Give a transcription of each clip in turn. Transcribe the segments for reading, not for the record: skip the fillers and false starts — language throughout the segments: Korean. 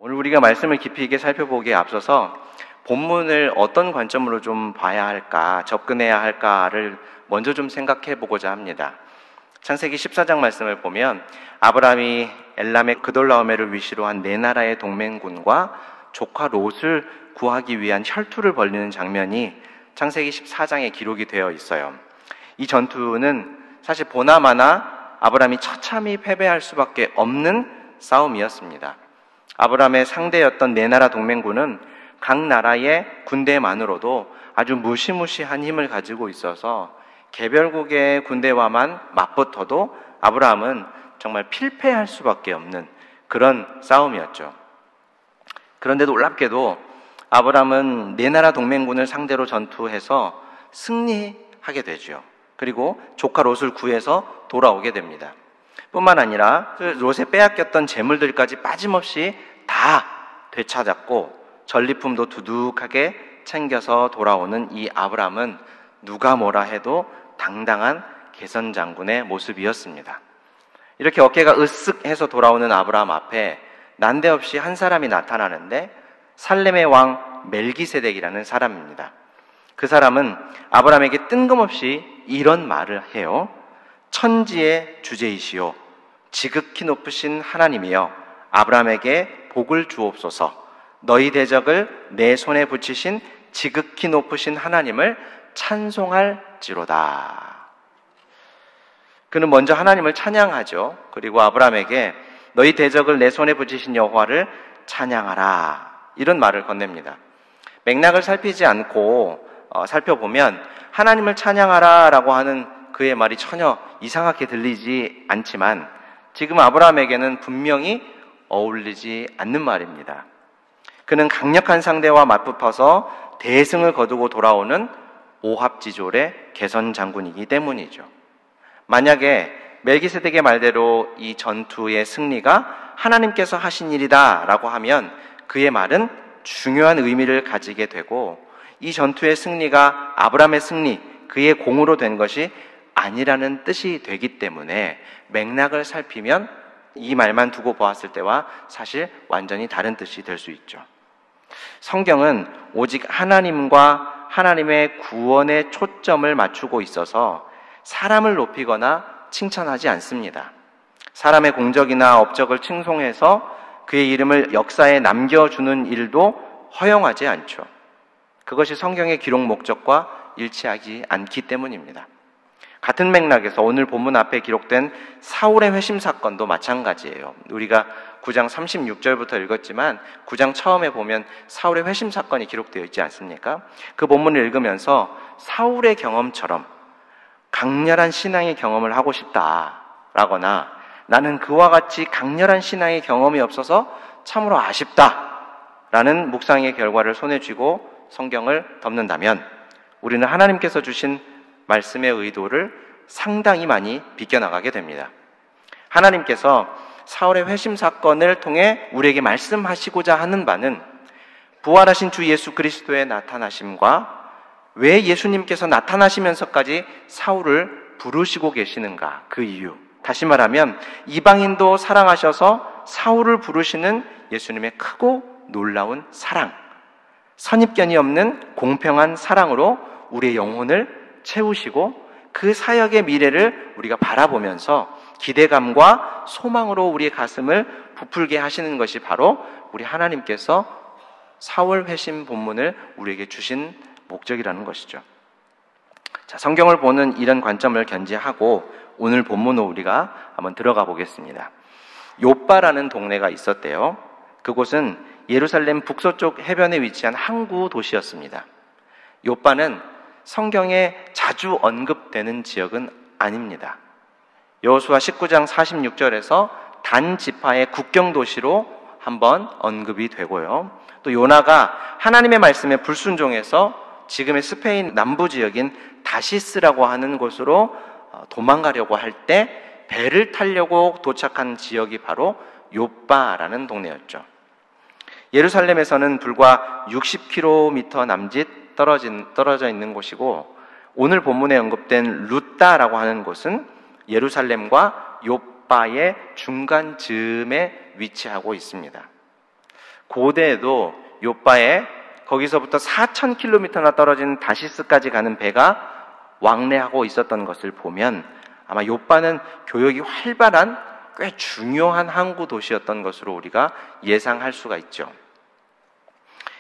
오늘 우리가 말씀을 깊이 있게 살펴보기에 앞서서 본문을 어떤 관점으로 좀 봐야 할까, 접근해야 할까를 먼저 좀 생각해 보고자 합니다. 창세기 14장 말씀을 보면 아브라함이 엘람의 그돌라오메를 위시로 한 네 나라의 동맹군과 조카 롯을 구하기 위한 혈투를 벌이는 장면이 창세기 14장에 기록이 되어 있어요. 이 전투는 사실 보나마나 아브라함이 처참히 패배할 수밖에 없는 싸움이었습니다. 아브라함의 상대였던 네 나라 동맹군은 각 나라의 군대만으로도 아주 무시무시한 힘을 가지고 있어서 개별국의 군대와만 맞붙어도 아브라함은 정말 필패할 수밖에 없는 그런 싸움이었죠. 그런데 놀랍게도 아브라함은 네 나라 동맹군을 상대로 전투해서 승리하게 되죠. 그리고 조카 롯을 구해서 돌아오게 됩니다. 뿐만 아니라 그 롯에 빼앗겼던 재물들까지 빠짐없이 다 되찾았고 전리품도 두둑하게 챙겨서 돌아오는 이 아브라함은 누가 뭐라 해도 당당한 개선장군의 모습이었습니다. 이렇게 어깨가 으쓱해서 돌아오는 아브라함 앞에 난데없이 한 사람이 나타나는데 살렘의 왕 멜기세덱이라는 사람입니다. 그 사람은 아브라함에게 뜬금없이 이런 말을 해요. 천지의 주제이시오 지극히 높으신 하나님이여 아브라함에게 복을 주옵소서. 너희 대적을 내 손에 붙이신 지극히 높으신 하나님을 찬송할지로다. 그는 먼저 하나님을 찬양하죠. 그리고 아브라함에게 너희 대적을 내 손에 붙이신 여호와를 찬양하라 이런 말을 건넵니다. 맥락을 살피지 않고 살펴보면 하나님을 찬양하라 라고 하는 그의 말이 전혀 이상하게 들리지 않지만 지금 아브라함에게는 분명히 어울리지 않는 말입니다. 그는 강력한 상대와 맞붙어서 대승을 거두고 돌아오는 오합지졸의 개선 장군이기 때문이죠. 만약에 멜기세덱의 말대로 이 전투의 승리가 하나님께서 하신 일이다 라고 하면 그의 말은 중요한 의미를 가지게 되고 이 전투의 승리가 아브라함의 승리, 그의 공으로 된 것이 아니라는 뜻이 되기 때문에 맥락을 살피면 이 말만 두고 보았을 때와 사실 완전히 다른 뜻이 될 수 있죠. 성경은 오직 하나님과 하나님의 구원에 초점을 맞추고 있어서 사람을 높이거나 칭찬하지 않습니다. 사람의 공적이나 업적을 칭송해서 그의 이름을 역사에 남겨주는 일도 허용하지 않죠. 그것이 성경의 기록 목적과 일치하지 않기 때문입니다. 같은 맥락에서 오늘 본문 앞에 기록된 사울의 회심 사건도 마찬가지예요. 우리가 9장 36절부터 읽었지만 9장 처음에 보면 사울의 회심 사건이 기록되어 있지 않습니까? 그 본문을 읽으면서 사울의 경험처럼 강렬한 신앙의 경험을 하고 싶다라거나 나는 그와 같이 강렬한 신앙의 경험이 없어서 참으로 아쉽다라는 묵상의 결과를 손에 쥐고 성경을 덮는다면 우리는 하나님께서 주신 말씀의 의도를 상당히 많이 비껴나가게 됩니다. 하나님께서 사울의 회심 사건을 통해 우리에게 말씀하시고자 하는 바는 부활하신 주 예수 그리스도의 나타나심과 왜 예수님께서 나타나시면서까지 사울을 부르시고 계시는가 그 이유, 다시 말하면 이방인도 사랑하셔서 사울을 부르시는 예수님의 크고 놀라운 사랑, 선입견이 없는 공평한 사랑으로 우리의 영혼을 채우시고 그 사역의 미래를 우리가 바라보면서 기대감과 소망으로 우리의 가슴을 부풀게 하시는 것이 바로 우리 하나님께서 사울 회심 본문을 우리에게 주신 목적이라는 것이죠. 자, 성경을 보는 이런 관점을 견지하고 오늘 본문으로 우리가 한번 들어가 보겠습니다. 욥바라는 동네가 있었대요. 그곳은 예루살렘 북서쪽 해변에 위치한 항구 도시였습니다. 욥바는 성경에 자주 언급되는 지역은 아닙니다. 여호수아 19장 46절에서 단 지파의 국경 도시로 한번 언급이 되고요. 또 요나가 하나님의 말씀에 불순종해서 지금의 스페인 남부 지역인 다시스라고 하는 곳으로 도망가려고 할 때 배를 타려고 도착한 지역이 바로 욥바라는 동네였죠. 예루살렘에서는 불과 60km 남짓 떨어져 있는 곳이고 오늘 본문에 언급된 루따라고 하는 곳은 예루살렘과 욥바의 중간 즈음에 위치하고 있습니다. 고대에도 요빠에 거기서부터 4,000km나 떨어진 다시스까지 가는 배가 왕래하고 있었던 것을 보면 아마 요빠는 교역이 활발한 꽤 중요한 항구 도시였던 것으로 우리가 예상할 수가 있죠.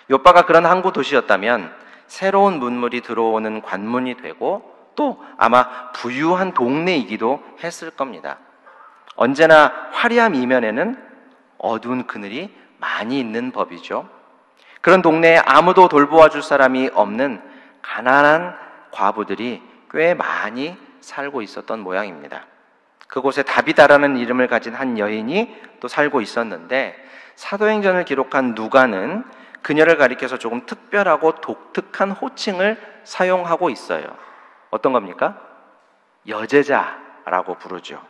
요빠가 그런 항구 도시였다면 새로운 문물이 들어오는 관문이 되고 또 아마 부유한 동네이기도 했을 겁니다. 언제나 화려함 이면에는 어두운 그늘이 많이 있는 법이죠. 그런 동네에 아무도 돌보아 줄 사람이 없는 가난한 과부들이 꽤 많이 살고 있었던 모양입니다. 그곳에 다비다라는 이름을 가진 한 여인이 또 살고 있었는데 사도행전을 기록한 누가는 그녀를 가리켜서 조금 특별하고 독특한 호칭을 사용하고 있어요. 어떤 겁니까? 여제자라고 부르죠.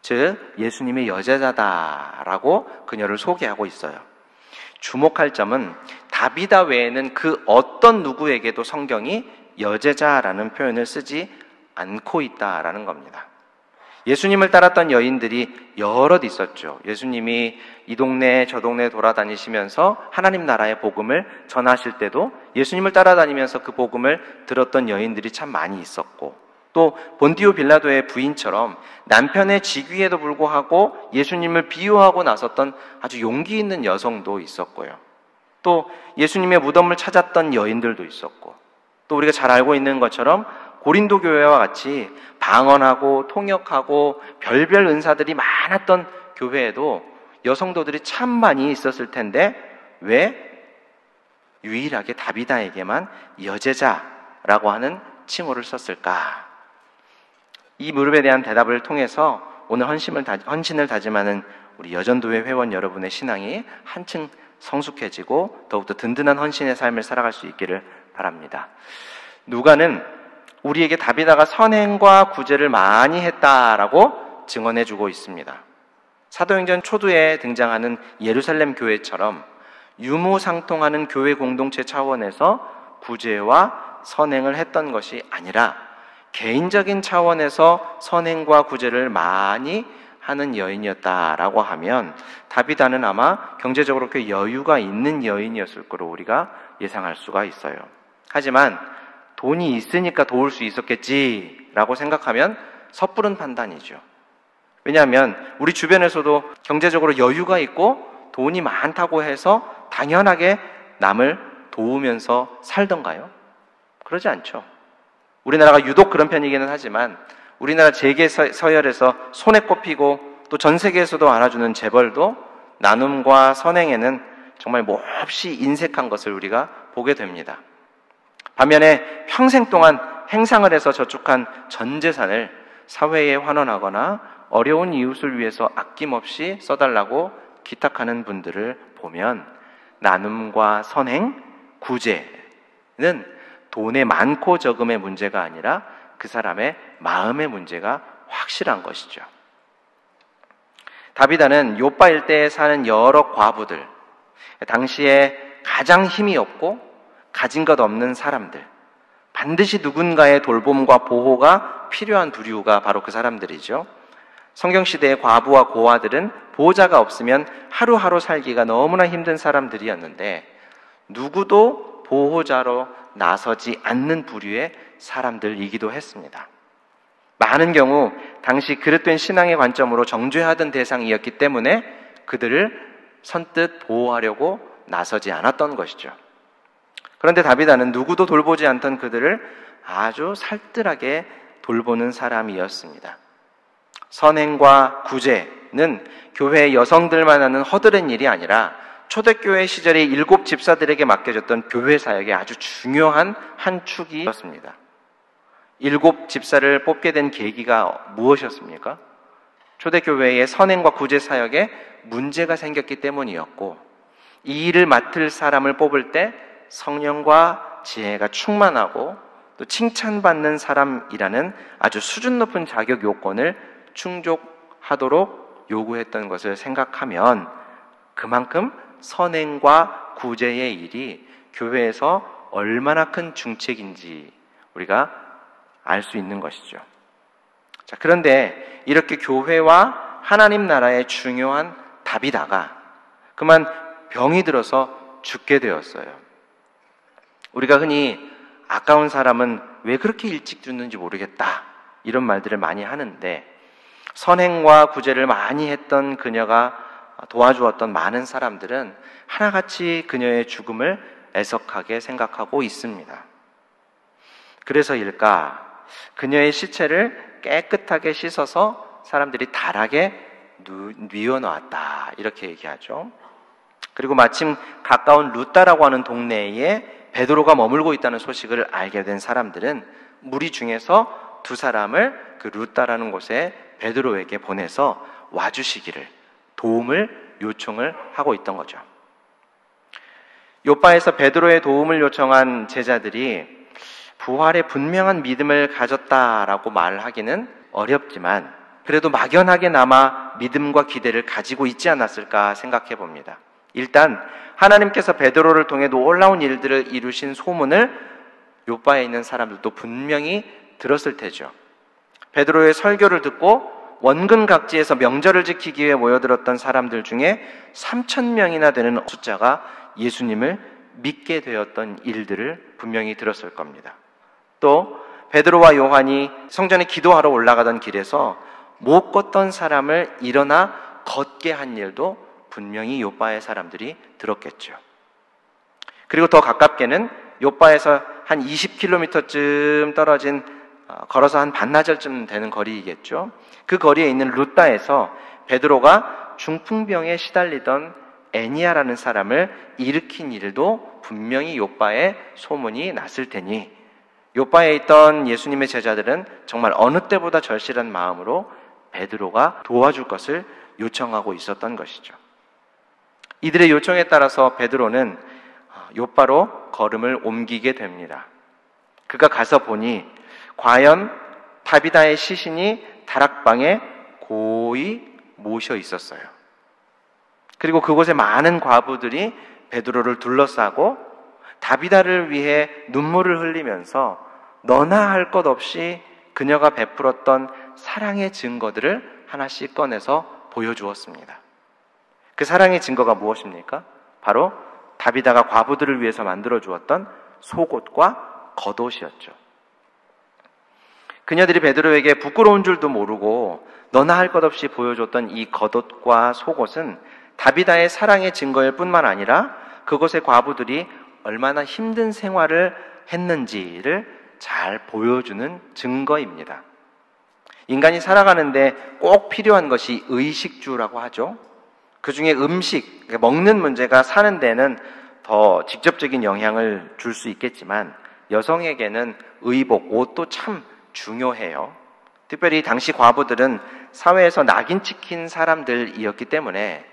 즉 예수님의 여제자다라고 그녀를 소개하고 있어요. 주목할 점은 다비다 외에는 그 어떤 누구에게도 성경이 여제자라는 표현을 쓰지 않고 있다라는 겁니다. 예수님을 따랐던 여인들이 여럿 있었죠. 예수님이 이 동네 저 동네 돌아다니시면서 하나님 나라의 복음을 전하실 때도 예수님을 따라다니면서 그 복음을 들었던 여인들이 참 많이 있었고, 또 본디오 빌라도의 부인처럼 남편의 직위에도 불구하고 예수님을 비유하고 나섰던 아주 용기 있는 여성도 있었고요. 또 예수님의 무덤을 찾았던 여인들도 있었고, 또 우리가 잘 알고 있는 것처럼 고린도 교회와 같이 방언하고 통역하고 별별 은사들이 많았던 교회에도 여성도들이 참 많이 있었을 텐데 왜 유일하게 다비다에게만 여제자라고 하는 칭호를 썼을까? 이 물음에 대한 대답을 통해서 오늘 헌신을 다짐하는 우리 여전도회 회원 여러분의 신앙이 한층 성숙해지고 더욱더 든든한 헌신의 삶을 살아갈 수 있기를 바랍니다. 누가는 우리에게 다비다가 선행과 구제를 많이 했다라고 증언해주고 있습니다. 사도행전 초두에 등장하는 예루살렘 교회처럼 유무상통하는 교회 공동체 차원에서 구제와 선행을 했던 것이 아니라 개인적인 차원에서 선행과 구제를 많이 하는 여인이었다라고 하면 다비다는 아마 경제적으로 꽤 여유가 있는 여인이었을 거로 우리가 예상할 수가 있어요. 하지만 돈이 있으니까 도울 수 있었겠지라고 생각하면 섣부른 판단이죠. 왜냐하면 우리 주변에서도 경제적으로 여유가 있고 돈이 많다고 해서 당연하게 남을 도우면서 살던가요? 그러지 않죠. 우리나라가 유독 그런 편이기는 하지만 우리나라 재계 서열에서 손에 꼽히고 또 전 세계에서도 알아주는 재벌도 나눔과 선행에는 정말 몹시 인색한 것을 우리가 보게 됩니다. 반면에 평생 동안 행상을 해서 저축한 전 재산을 사회에 환원하거나 어려운 이웃을 위해서 아낌없이 써달라고 기탁하는 분들을 보면 나눔과 선행, 구제는 돈의 많고 적음의 문제가 아니라 그 사람의 마음의 문제가 확실한 것이죠. 다비다는 요빠 일대에 사는 여러 과부들, 당시에 가장 힘이 없고 가진 것 없는 사람들, 반드시 누군가의 돌봄과 보호가 필요한 부류가 바로 그 사람들이죠. 성경시대의 과부와 고아들은 보호자가 없으면 하루하루 살기가 너무나 힘든 사람들이었는데 누구도 보호자로 나서지 않는 부류의 사람들이기도 했습니다. 많은 경우 당시 그릇된 신앙의 관점으로 정죄하던 대상이었기 때문에 그들을 선뜻 보호하려고 나서지 않았던 것이죠. 그런데 다비다는 누구도 돌보지 않던 그들을 아주 살뜰하게 돌보는 사람이었습니다. 선행과 구제는 교회 여성들만 하는 허드렛 일이 아니라 초대교회 시절의 7 집사들에게 맡겨졌던 교회 사역의 아주 중요한 한 축이었습니다. 7 집사를 뽑게 된 계기가 무엇이었습니까? 초대교회의 선행과 구제 사역에 문제가 생겼기 때문이었고 이 일을 맡을 사람을 뽑을 때 성령과 지혜가 충만하고 또 칭찬받는 사람이라는 아주 수준 높은 자격 요건을 충족하도록 요구했던 것을 생각하면 그만큼 선행과 구제의 일이 교회에서 얼마나 큰 중책인지 우리가 알 수 있는 것이죠. 자, 그런데 이렇게 교회와 하나님 나라의 중요한 다비다가 그만 병이 들어서 죽게 되었어요. 우리가 흔히 아까운 사람은 왜 그렇게 일찍 죽는지 모르겠다, 이런 말들을 많이 하는데, 선행과 구제를 많이 했던 그녀가 도와주었던 많은 사람들은 하나같이 그녀의 죽음을 애석하게 생각하고 있습니다. 그래서일까, 그녀의 시체를 깨끗하게 씻어서 사람들이 달하게 뉘어놓았다, 이렇게 얘기하죠. 그리고 마침 가까운 루따라고 하는 동네에 베드로가 머물고 있다는 소식을 알게 된 사람들은 무리 중에서 두 사람을 그 루따라는 곳에 베드로에게 보내서 와주시기를, 도움을 요청을 하고 있던 거죠. 요빠에서 베드로의 도움을 요청한 제자들이 부활의 분명한 믿음을 가졌다라고 말하기는 어렵지만 그래도 막연하게나마 믿음과 기대를 가지고 있지 않았을까 생각해 봅니다. 일단 하나님께서 베드로를 통해 놀라운 일들을 이루신 소문을 요빠에 있는 사람들도 분명히 들었을 테죠. 베드로의 설교를 듣고 원근 각지에서 명절을 지키기 위해 모여들었던 사람들 중에 3,000명이나 되는 숫자가 예수님을 믿게 되었던 일들을 분명히 들었을 겁니다. 또 베드로와 요한이 성전에 기도하러 올라가던 길에서 못 걷던 사람을 일어나 걷게 한 일도 분명히 요빠의 사람들이 들었겠죠. 그리고 더 가깝게는 요빠에서 한 20km쯤 떨어진 걸어서 한 반나절쯤 되는 거리이겠죠. 그 거리에 있는 루따에서 베드로가 중풍병에 시달리던 애니아라는 사람을 일으킨 일도 분명히 요빠에 소문이 났을 테니 요빠에 있던 예수님의 제자들은 정말 어느 때보다 절실한 마음으로 베드로가 도와줄 것을 요청하고 있었던 것이죠. 이들의 요청에 따라서 베드로는 요빠로 걸음을 옮기게 됩니다. 그가 가서 보니 과연 다비다의 시신이 다락방에 고이 모셔 있었어요. 그리고 그곳에 많은 과부들이 베드로를 둘러싸고 다비다를 위해 눈물을 흘리면서 너나 할 것 없이 그녀가 베풀었던 사랑의 증거들을 하나씩 꺼내서 보여주었습니다. 그 사랑의 증거가 무엇입니까? 바로 다비다가 과부들을 위해서 만들어 주었던 속옷과 겉옷이었죠. 그녀들이 베드로에게 부끄러운 줄도 모르고 너나 할 것 없이 보여줬던 이 겉옷과 속옷은 다비다의 사랑의 증거일 뿐만 아니라 그곳의 과부들이 얼마나 힘든 생활을 했는지를 잘 보여주는 증거입니다. 인간이 살아가는데 꼭 필요한 것이 의식주라고 하죠. 그 중에 음식, 먹는 문제가 사는 데는 더 직접적인 영향을 줄 수 있겠지만 여성에게는 의복, 옷도 참 중요해요. 특별히 당시 과부들은 사회에서 낙인 찍힌 사람들이었기 때문에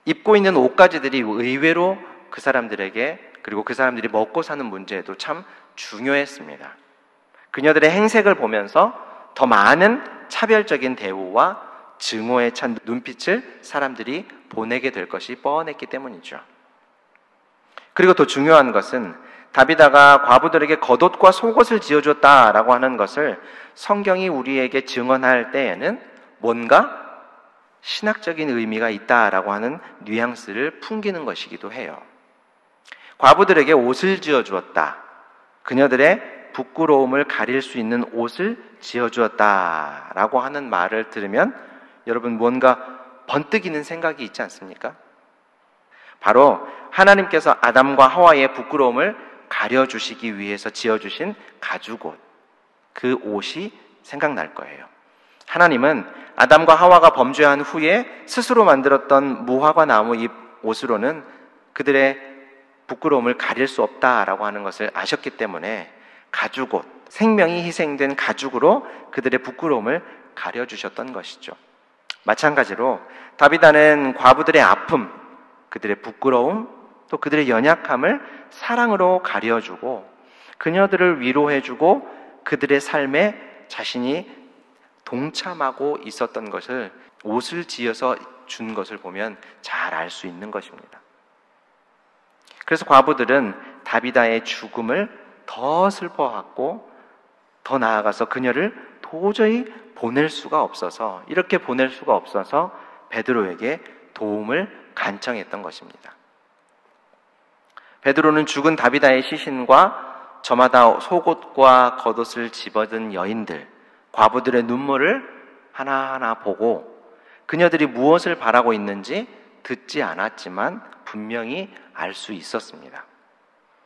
입고 있는 옷가지들이 의외로 그 사람들에게, 그리고 그 사람들이 먹고 사는 문제에도 참 중요했습니다. 그녀들의 행색을 보면서 더 많은 차별적인 대우와 증오에 찬 눈빛을 사람들이 보내게 될 것이 뻔했기 때문이죠. 그리고 더 중요한 것은 다비다가 과부들에게 겉옷과 속옷을 지어줬다라고 하는 것을 성경이 우리에게 증언할 때에는 뭔가 신학적인 의미가 있다라고 하는 뉘앙스를 풍기는 것이기도 해요. 과부들에게 옷을 지어주었다. 그녀들의 부끄러움을 가릴 수 있는 옷을 지어주었다라고 하는 말을 들으면 여러분 뭔가 번뜩이는 생각이 있지 않습니까? 바로 하나님께서 아담과 하와의 부끄러움을 가려주시기 위해서 지어주신 가죽옷, 그 옷이 생각날 거예요. 하나님은 아담과 하와가 범죄한 후에 스스로 만들었던 무화과 나무 잎 옷으로는 그들의 부끄러움을 가릴 수 없다라고 하는 것을 아셨기 때문에 가죽옷, 생명이 희생된 가죽으로 그들의 부끄러움을 가려주셨던 것이죠. 마찬가지로 다비다는 과부들의 아픔, 그들의 부끄러움, 또 그들의 연약함을 사랑으로 가려주고 그녀들을 위로해주고 그들의 삶에 자신이 동참하고 있었던 것을 옷을 지어서 준 것을 보면 잘 알 수 있는 것입니다. 그래서 과부들은 다비다의 죽음을 더 슬퍼하고 더 나아가서 그녀를 도저히 보낼 수가 없어서, 이렇게 보낼 수가 없어서 베드로에게 도움을 간청했던 것입니다. 베드로는 죽은 다비다의 시신과 저마다 속옷과 겉옷을 집어든 여인들, 과부들의 눈물을 하나하나 보고 그녀들이 무엇을 바라고 있는지 듣지 않았지만 분명히 알 수 있었습니다.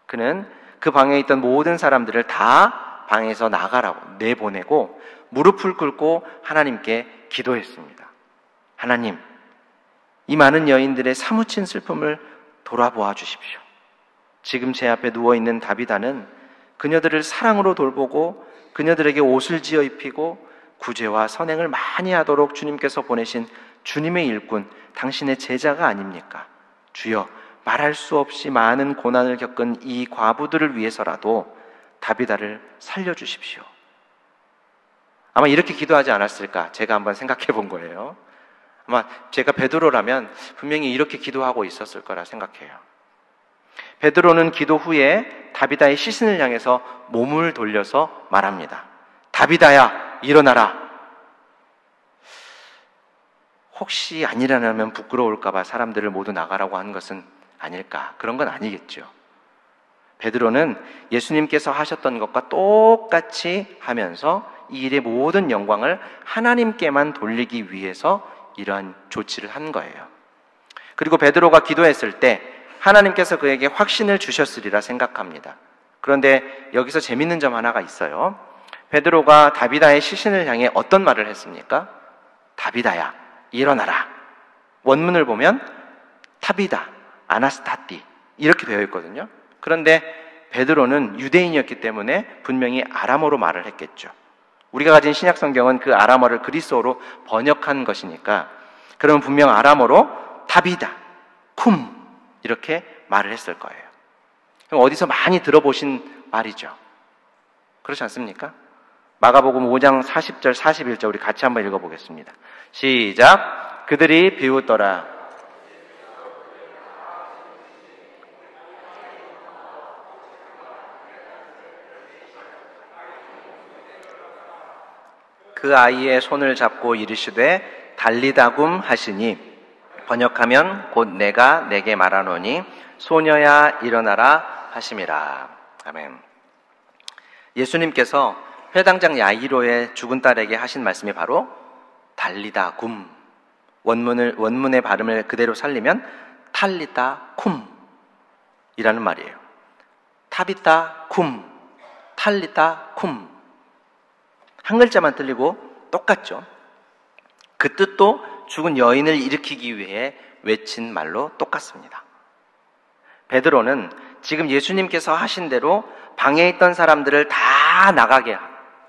그는 그 방에 있던 모든 사람들을 다 방에서 나가라고 내보내고 무릎을 꿇고 하나님께 기도했습니다. 하나님, 이 많은 여인들의 사무친 슬픔을 돌아보아 주십시오. 지금 제 앞에 누워있는 다비다는 그녀들을 사랑으로 돌보고 그녀들에게 옷을 지어 입히고 구제와 선행을 많이 하도록 주님께서 보내신 주님의 일꾼, 당신의 제자가 아닙니까? 주여, 말할 수 없이 많은 고난을 겪은 이 과부들을 위해서라도 다비다를 살려주십시오. 아마 이렇게 기도하지 않았을까? 제가 한번 생각해 본 거예요. 아마 제가 베드로라면 분명히 이렇게 기도하고 있었을 거라 생각해요. 베드로는 기도 후에 다비다의 시신을 향해서 몸을 돌려서 말합니다. 다비다야, 일어나라. 혹시 안 일어나면 부끄러울까봐 사람들을 모두 나가라고 하는 것은 아닐까? 그런 건 아니겠죠. 베드로는 예수님께서 하셨던 것과 똑같이 하면서 이 일의 모든 영광을 하나님께만 돌리기 위해서 이러한 조치를 한 거예요. 그리고 베드로가 기도했을 때 하나님께서 그에게 확신을 주셨으리라 생각합니다. 그런데 여기서 재밌는 점 하나가 있어요. 베드로가 다비다의 시신을 향해 어떤 말을 했습니까? 다비다야, 일어나라. 원문을 보면 타비다, 아나스타티 이렇게 되어 있거든요. 그런데 베드로는 유대인이었기 때문에 분명히 아람어로 말을 했겠죠. 우리가 가진 신약 성경은 그 아람어를 그리스어로 번역한 것이니까 그러면 분명 아람어로 타비다, 쿰 이렇게 말을 했을 거예요. 그럼 어디서 많이 들어보신 말이죠. 그렇지 않습니까? 마가복음 5장 40절 41절 우리 같이 한번 읽어보겠습니다. 시작. 그들이 비웃더라. 그 아이의 손을 잡고 이르시되 달리다굼 하시니 번역하면 곧 내가 내게 말하노니 소녀야 일어나라 하심이라. 아멘. 예수님께서 회당장 야이로의 죽은 딸에게 하신 말씀이 바로 달리다굼, 원문의 발음을 그대로 살리면 탈리다쿰 이라는 말이에요. 타비다쿰, 탈리다쿰. 한 글자만 틀리고 똑같죠. 그 뜻도 죽은 여인을 일으키기 위해 외친 말로 똑같습니다. 베드로는 지금 예수님께서 하신 대로 방에 있던 사람들을 다 나가게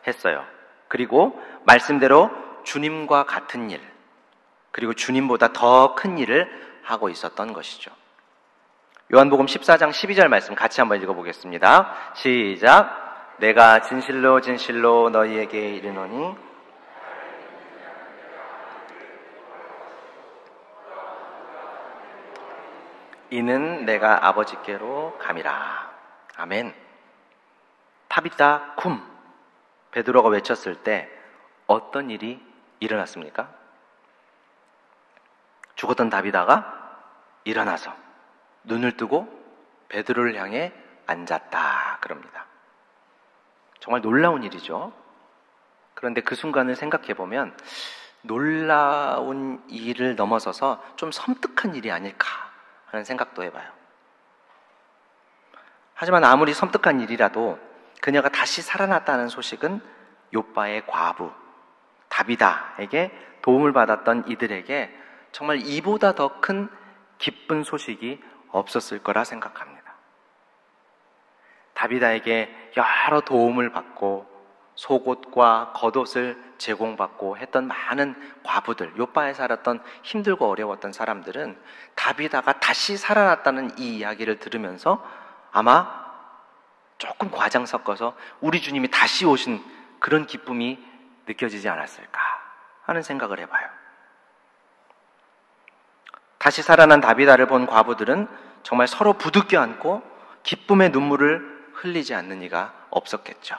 했어요. 그리고 말씀대로 주님과 같은 일, 그리고 주님보다 더 큰 일을 하고 있었던 것이죠. 요한복음 14장 12절 말씀 같이 한번 읽어보겠습니다. 시작. 내가 진실로 진실로 너희에게 이르노니 이는 내가 아버지께로 감이라. 아멘. 타비다쿰 베드로가 외쳤을 때 어떤 일이 일어났습니까? 죽었던 다비다가 일어나서 눈을 뜨고 베드로를 향해 앉았다 그럽니다. 정말 놀라운 일이죠. 그런데 그 순간을 생각해 보면 놀라운 일을 넘어서서 좀 섬뜩한 일이 아닐까 하는 생각도 해봐요. 하지만 아무리 섬뜩한 일이라도 그녀가 다시 살아났다는 소식은 욥바의 과부 다비다에게 도움을 받았던 이들에게 정말 이보다 더 큰 기쁜 소식이 없었을 거라 생각합니다. 다비다에게 여러 도움을 받고 속옷과 겉옷을 제공받고 했던 많은 과부들, 욥바에 살았던 힘들고 어려웠던 사람들은 다비다가 다시 살아났다는 이 이야기를 들으면서 아마 조금 과장 섞어서 우리 주님이 다시 오신 그런 기쁨이 느껴지지 않았을까 하는 생각을 해봐요. 다시 살아난 다비다를 본 과부들은 정말 서로 부둥켜 안고 기쁨의 눈물을 흘리지 않는 이가 없었겠죠.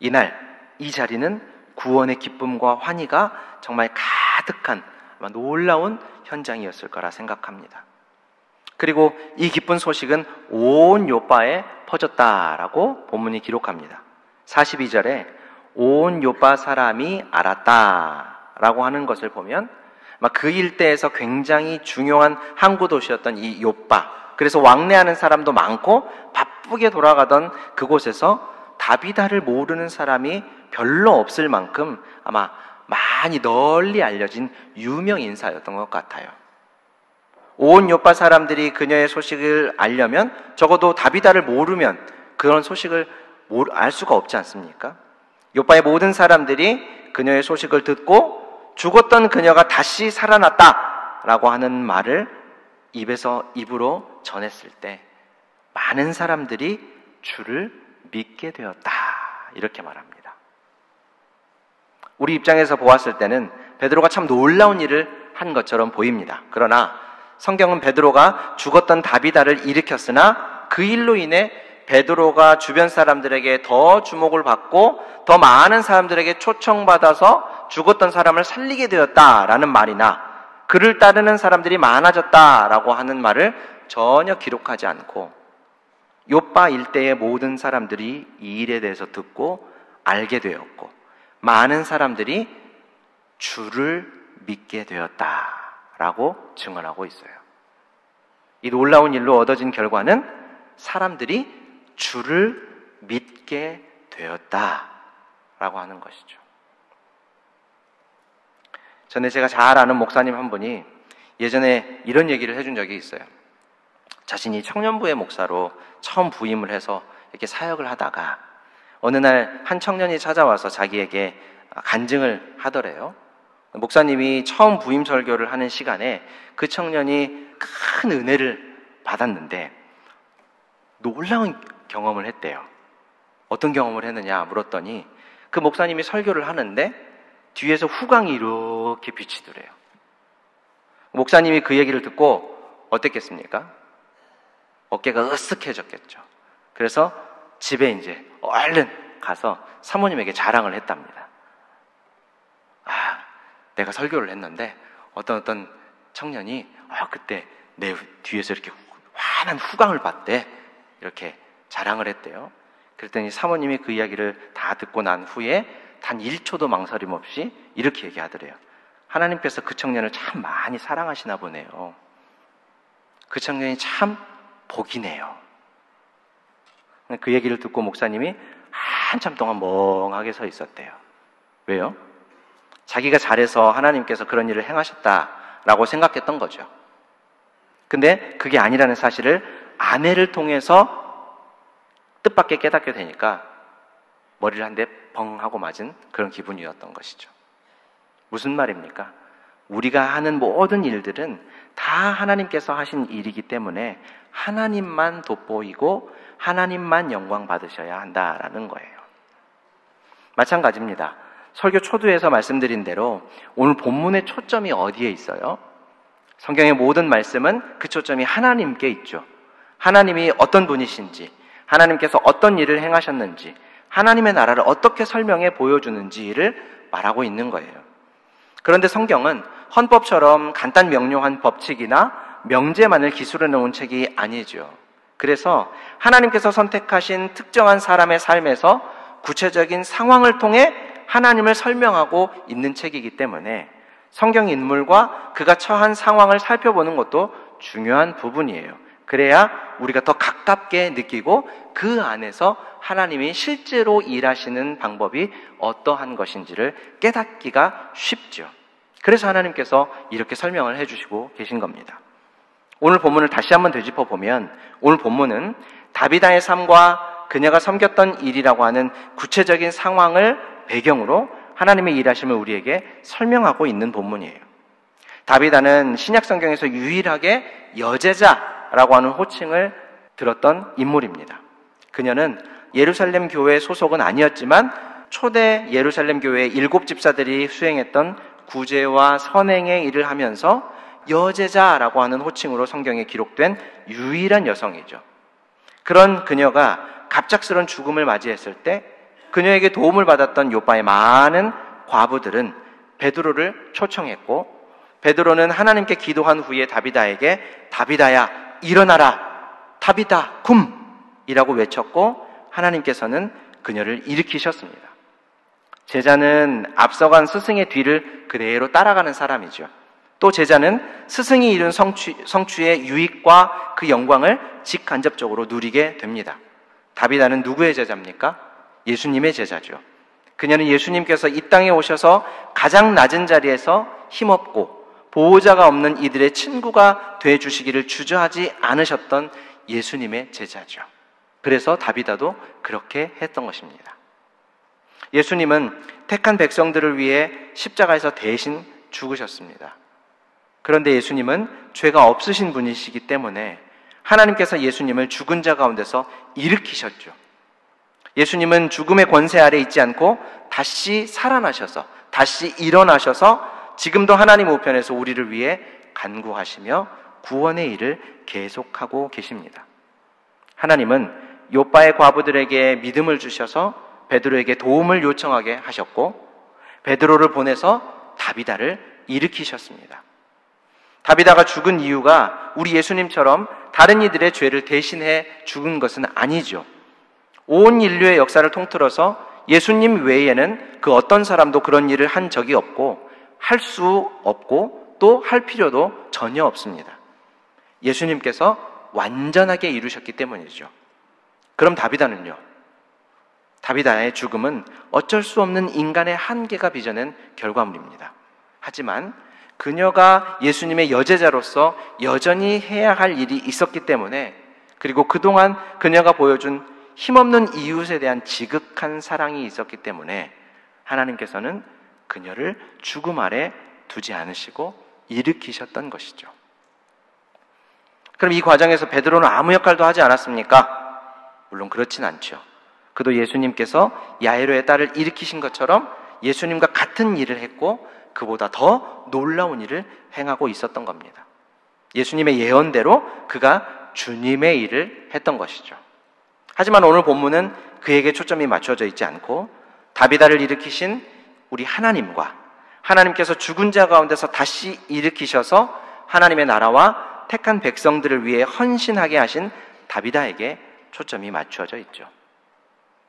이날 이 자리는 구원의 기쁨과 환희가 정말 가득한 아마 놀라운 현장이었을 거라 생각합니다. 그리고 이 기쁜 소식은 온 요빠에 퍼졌다라고 본문이 기록합니다. 42절에 온 요빠 사람이 알았다라고 하는 것을 보면 그 일대에서 굉장히 중요한 항구 도시였던 이 요빠, 그래서 왕래하는 사람도 많고 바쁘게 돌아가던 그곳에서 다비다를 모르는 사람이 별로 없을 만큼 아마 많이 널리 알려진 유명 인사였던 것 같아요. 온 요빠 사람들이 그녀의 소식을 알려면 적어도 다비다를 모르면 그런 소식을 알 수가 없지 않습니까? 요빠의 모든 사람들이 그녀의 소식을 듣고 죽었던 그녀가 다시 살아났다라고 하는 말을 입에서 입으로 전했을 때 많은 사람들이 주를 믿게 되었다, 이렇게 말합니다. 우리 입장에서 보았을 때는 베드로가 참 놀라운 일을 한 것처럼 보입니다. 그러나 성경은 베드로가 죽었던 다비다를 일으켰으나 그 일로 인해 베드로가 주변 사람들에게 더 주목을 받고 더 많은 사람들에게 초청받아서 죽었던 사람을 살리게 되었다라는 말이나 그를 따르는 사람들이 많아졌다라고 하는 말을 전혀 기록하지 않고 요빠 일대의 모든 사람들이 이 일에 대해서 듣고 알게 되었고 많은 사람들이 주를 믿게 되었다라고 증언하고 있어요. 이 놀라운 일로 얻어진 결과는 사람들이 주를 믿게 되었다라고 하는 것이죠. 전에 제가 잘 아는 목사님 한 분이 예전에 이런 얘기를 해준 적이 있어요. 자신이 청년부의 목사로 처음 부임을 해서 이렇게 사역을 하다가 어느 날 한 청년이 찾아와서 자기에게 간증을 하더래요. 목사님이 처음 부임 설교를 하는 시간에 그 청년이 큰 은혜를 받았는데 놀라운 경험을 했대요. 어떤 경험을 했느냐 물었더니 그 목사님이 설교를 하는데 뒤에서 후광이 이렇게 비치더래요. 목사님이 그 얘기를 듣고 어땠겠습니까? 어깨가 으쓱해졌겠죠. 그래서 집에 이제 얼른 가서 사모님에게 자랑을 했답니다. 내가 설교를 했는데 어떤 청년이 그때 내 뒤에서 이렇게 환한 후광을 봤대, 이렇게 자랑을 했대요. 그랬더니 사모님이 그 이야기를 다 듣고 난 후에 단 1초도 망설임 없이 이렇게 얘기하더래요. 하나님께서 그 청년을 참 많이 사랑하시나 보네요. 그 청년이 참 복이네요. 그 얘기를 듣고 목사님이 한참 동안 멍하게 서 있었대요. 왜요? 자기가 잘해서 하나님께서 그런 일을 행하셨다라고 생각했던 거죠. 근데 그게 아니라는 사실을 아내를 통해서 뜻밖의 깨닫게 되니까 머리를 한 대 벙 하고 맞은 그런 기분이었던 것이죠. 무슨 말입니까? 우리가 하는 모든 일들은 다 하나님께서 하신 일이기 때문에 하나님만 돋보이고 하나님만 영광 받으셔야 한다라는 거예요. 마찬가지입니다. 설교 초두에서 말씀드린 대로 오늘 본문의 초점이 어디에 있어요? 성경의 모든 말씀은 그 초점이 하나님께 있죠. 하나님이 어떤 분이신지, 하나님께서 어떤 일을 행하셨는지, 하나님의 나라를 어떻게 설명해 보여주는지를 말하고 있는 거예요. 그런데 성경은 헌법처럼 간단 명료한 법칙이나 명제만을 기술해 놓은 책이 아니죠. 그래서 하나님께서 선택하신 특정한 사람의 삶에서 구체적인 상황을 통해 하나님을 설명하고 있는 책이기 때문에 성경 인물과 그가 처한 상황을 살펴보는 것도 중요한 부분이에요. 그래야 우리가 더 가깝게 느끼고 그 안에서 하나님이 실제로 일하시는 방법이 어떠한 것인지를 깨닫기가 쉽죠. 그래서 하나님께서 이렇게 설명을 해주시고 계신 겁니다. 오늘 본문을 다시 한번 되짚어 보면 오늘 본문은 다비다의 삶과 그녀가 섬겼던 일이라고 하는 구체적인 상황을 배경으로 하나님의 일하심을 우리에게 설명하고 있는 본문이에요. 다비다는 신약 성경에서 유일하게 여제자라고 하는 호칭을 들었던 인물입니다. 그녀는 예루살렘 교회 소속은 아니었지만 초대 예루살렘 교회의 7 집사들이 수행했던 구제와 선행의 일을 하면서 여제자라고 하는 호칭으로 성경에 기록된 유일한 여성이죠. 그런 그녀가 갑작스런 죽음을 맞이했을 때 그녀에게 도움을 받았던 요바의 많은 과부들은 베드로를 초청했고 베드로는 하나님께 기도한 후에 다비다에게 다비다야 일어나라, 타비다, 쿰! 이라고 외쳤고 하나님께서는 그녀를 일으키셨습니다. 제자는 앞서간 스승의 뒤를 그대로 따라가는 사람이죠. 또 제자는 스승이 이룬 성취의 유익과 그 영광을 직간접적으로 누리게 됩니다. 다비다는 누구의 제자입니까? 예수님의 제자죠. 그녀는 예수님께서 이 땅에 오셔서 가장 낮은 자리에서 힘없고 보호자가 없는 이들의 친구가 되어주시기를 주저하지 않으셨던 예수님의 제자죠. 그래서 다비다도 그렇게 했던 것입니다. 예수님은 택한 백성들을 위해 십자가에서 대신 죽으셨습니다. 그런데 예수님은 죄가 없으신 분이시기 때문에 하나님께서 예수님을 죽은 자 가운데서 일으키셨죠. 예수님은 죽음의 권세 아래 있지 않고 다시 살아나셔서, 다시 일어나셔서 지금도 하나님 우편에서 우리를 위해 간구하시며 구원의 일을 계속하고 계십니다. 하나님은 욥바의 과부들에게 믿음을 주셔서 베드로에게 도움을 요청하게 하셨고 베드로를 보내서 다비다를 일으키셨습니다. 다비다가 죽은 이유가 우리 예수님처럼 다른 이들의 죄를 대신해 죽은 것은 아니죠. 온 인류의 역사를 통틀어서 예수님 외에는 그 어떤 사람도 그런 일을 한 적이 없고 할 수 없고 또 할 필요도 전혀 없습니다. 예수님께서 완전하게 이루셨기 때문이죠. 그럼 다비다는요? 다비다의 죽음은 어쩔 수 없는 인간의 한계가 빚어낸 결과물입니다. 하지만 그녀가 예수님의 여제자로서 여전히 해야 할 일이 있었기 때문에, 그리고 그동안 그녀가 보여준 힘없는 이웃에 대한 지극한 사랑이 있었기 때문에 하나님께서는 그녀를 죽음 아래 두지 않으시고 일으키셨던 것이죠. 그럼 이 과정에서 베드로는 아무 역할도 하지 않았습니까? 물론 그렇진 않죠. 그도 예수님께서 야이로의 딸을 일으키신 것처럼 예수님과 같은 일을 했고 그보다 더 놀라운 일을 행하고 있었던 겁니다. 예수님의 예언대로 그가 주님의 일을 했던 것이죠. 하지만 오늘 본문은 그에게 초점이 맞춰져 있지 않고 다비다를 일으키신 우리 하나님과 하나님께서 죽은 자 가운데서 다시 일으키셔서 하나님의 나라와 택한 백성들을 위해 헌신하게 하신 다비다에게 초점이 맞추어져 있죠.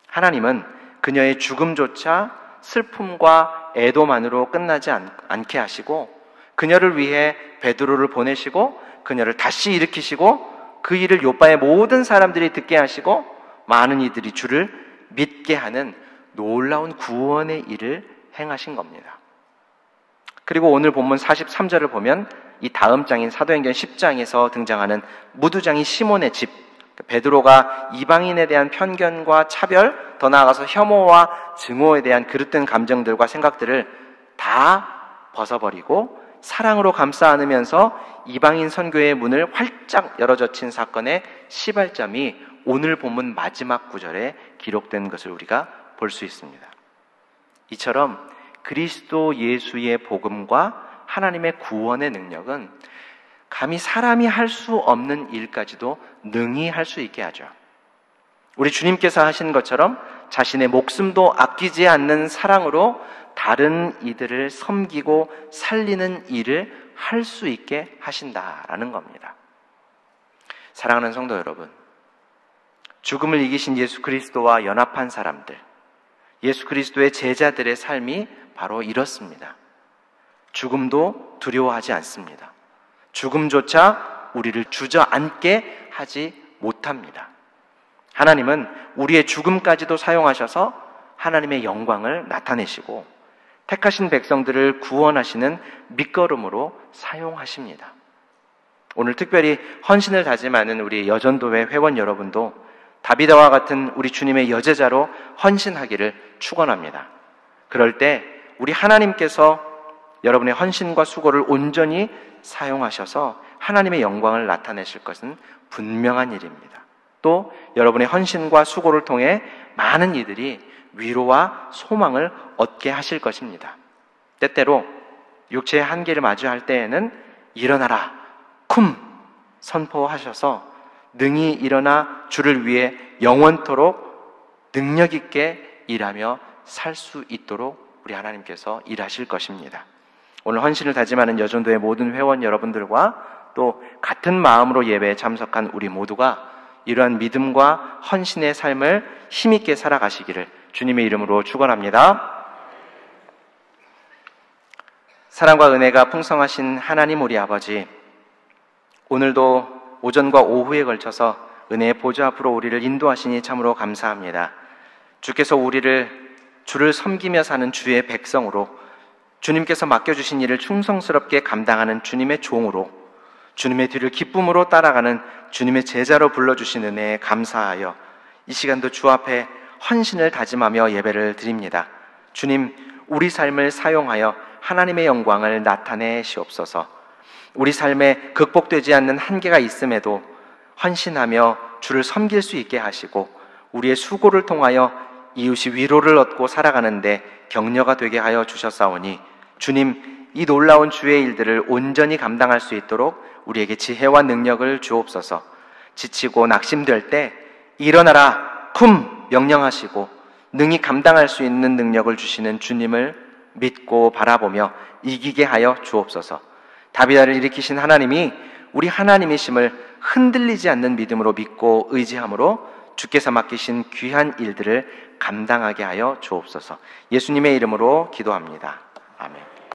하나님은 그녀의 죽음조차 슬픔과 애도만으로 끝나지 않게 하시고 그녀를 위해 베드로를 보내시고 그녀를 다시 일으키시고 그 일을 욥바의 모든 사람들이 듣게 하시고 많은 이들이 주를 믿게 하는 놀라운 구원의 일을 행하신 겁니다. 그리고 오늘 본문 43절을 보면 이 다음 장인 사도행전 10장에서 등장하는 무두장이 시몬의 집, 베드로가 이방인에 대한 편견과 차별, 더 나아가서 혐오와 증오에 대한 그릇된 감정들과 생각들을 다 벗어버리고 사랑으로 감싸 안으면서 이방인 선교의 문을 활짝 열어젖힌 사건의 시발점이 오늘 본문 마지막 구절에 기록된 것을 우리가 볼 수 있습니다. 이처럼 그리스도 예수의 복음과 하나님의 구원의 능력은 감히 사람이 할 수 없는 일까지도 능히 할 수 있게 하죠. 우리 주님께서 하신 것처럼 자신의 목숨도 아끼지 않는 사랑으로 다른 이들을 섬기고 살리는 일을 할 수 있게 하신다라는 겁니다. 사랑하는 성도 여러분, 죽음을 이기신 예수 그리스도와 연합한 사람들, 예수 그리스도의 제자들의 삶이 바로 이렇습니다. 죽음도 두려워하지 않습니다. 죽음조차 우리를 주저앉게 하지 못합니다. 하나님은 우리의 죽음까지도 사용하셔서 하나님의 영광을 나타내시고 택하신 백성들을 구원하시는 밑거름으로 사용하십니다. 오늘 특별히 헌신을 다짐하는 우리 여전도회 회원 여러분도 다비다와 같은 우리 주님의 여제자로 헌신하기를 축원합니다. 그럴 때 우리 하나님께서 여러분의 헌신과 수고를 온전히 사용하셔서 하나님의 영광을 나타내실 것은 분명한 일입니다. 또 여러분의 헌신과 수고를 통해 많은 이들이 위로와 소망을 얻게 하실 것입니다. 때때로 육체의 한계를 마주할 때에는 일어나라, 쿰! 선포하셔서 능히 일어나 주를 위해 영원토록 능력 있게 일하며 살 수 있도록 우리 하나님께서 일하실 것입니다. 오늘 헌신을 다짐하는 여전도의 모든 회원 여러분들과 또 같은 마음으로 예배에 참석한 우리 모두가 이러한 믿음과 헌신의 삶을 힘있게 살아가시기를 주님의 이름으로 축원합니다. 사랑과 은혜가 풍성하신 하나님 우리 아버지, 오늘도 오전과 오후에 걸쳐서 은혜의 보좌 앞으로 우리를 인도하시니 참으로 감사합니다. 주께서 우리를 주를 섬기며 사는 주의 백성으로, 주님께서 맡겨주신 일을 충성스럽게 감당하는 주님의 종으로, 주님의 뒤를 기쁨으로 따라가는 주님의 제자로 불러주신 은혜에 감사하여 이 시간도 주 앞에 헌신을 다짐하며 예배를 드립니다. 주님, 우리 삶을 사용하여 하나님의 영광을 나타내시옵소서. 우리 삶에 극복되지 않는 한계가 있음에도 헌신하며 주를 섬길 수 있게 하시고, 우리의 수고를 통하여 이웃이 위로를 얻고 살아가는데 격려가 되게 하여 주셨사오니, 주님, 이 놀라운 주의 일들을 온전히 감당할 수 있도록 우리에게 지혜와 능력을 주옵소서. 지치고 낙심될 때 일어나라 쿰 명령하시고 능히 감당할 수 있는 능력을 주시는 주님을 믿고 바라보며 이기게 하여 주옵소서. 다비다를 일으키신 하나님이 우리 하나님이심을 흔들리지 않는 믿음으로 믿고 의지함으로 주께서 맡기신 귀한 일들을 감당하게 하여 주옵소서. 예수님의 이름으로 기도합니다.